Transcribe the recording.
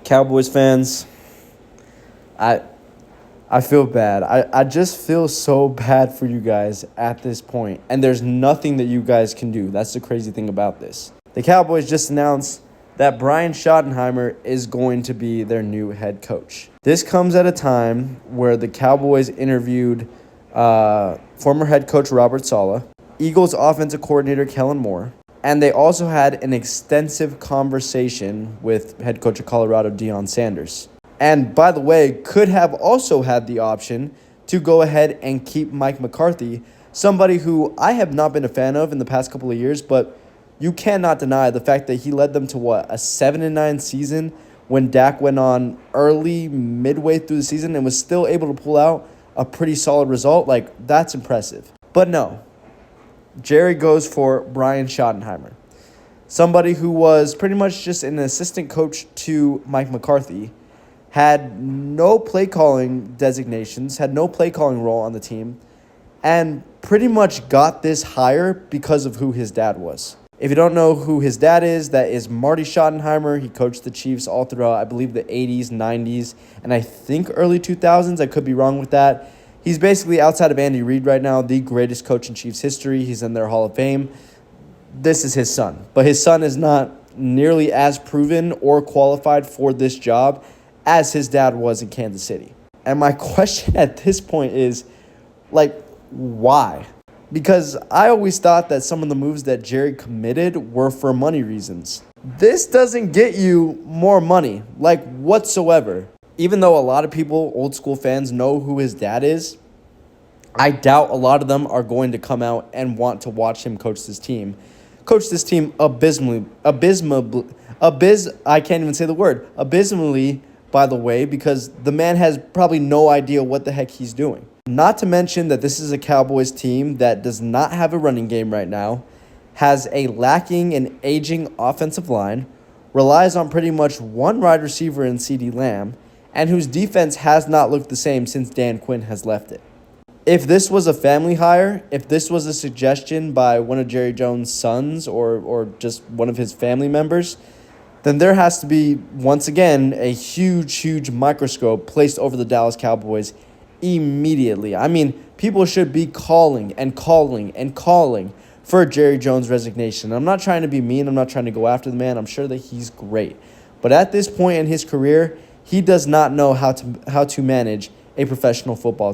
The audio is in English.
Cowboys fans, I I feel bad. I just feel so bad for you guys at this point. And there's nothing that you guys can do. That's the crazy thing about this. The Cowboys just announced that Brian Schottenheimer is going to be their new head coach. This comes at a time where the Cowboys interviewed former head coach Robert Saleh, Eagles offensive coordinator Kellen Moore, and they also had an extensive conversation with head coach of Colorado, Deion Sanders. And by the way, could have also had the option to go ahead and keep Mike McCarthy, somebody who I have not been a fan of in the past couple of years, but you cannot deny the fact that he led them to a 7-9 season when Dak went on midway through the season and was still able to pull out a pretty solid result. Like, that's impressive. But no, Jerry goes for Brian Schottenheimer, somebody who was pretty much just an assistant coach to Mike McCarthy, had no play calling designations, had no play calling role on the team, and pretty much got this hire because of who his dad was. If you don't know who his dad is, that is Marty Schottenheimer. He coached the Chiefs all throughout, I believe, the 80s, 90s, and I think early 2000s. I could be wrong with that. He's basically, outside of Andy Reid right now, the greatest coach in Chiefs history. He's in their Hall of Fame. This is his son. But his son is not nearly as proven or qualified for this job as his dad was in Kansas City. And my question at this point is, why? Because I always thought that some of the moves that Jerry committed were for money reasons. This doesn't get you more money, whatsoever. Even though a lot of people, old school fans, know who his dad is, I doubt a lot of them are going to come out and want to watch him coach this team. Coach this team abysmally, I can't even say the word, abysmally, by the way, because the man has probably no idea what the heck he's doing. Not to mention that this is a Cowboys team that does not have a running game right now, has a lacking and aging offensive line, relies on pretty much one wide receiver in CeeDee Lamb, and whose defense has not looked the same since Dan Quinn has left it. If this was a family hire, if this was a suggestion by one of Jerry Jones' sons or just one of his family members, then there has to be, once again, a huge microscope placed over the Dallas Cowboys immediately. I mean, people should be calling for Jerry Jones' resignation. I'm not trying to be mean. I'm not trying to go after the man. I'm sure that he's great. But at this point in his career, he does not know how to manage a professional football team.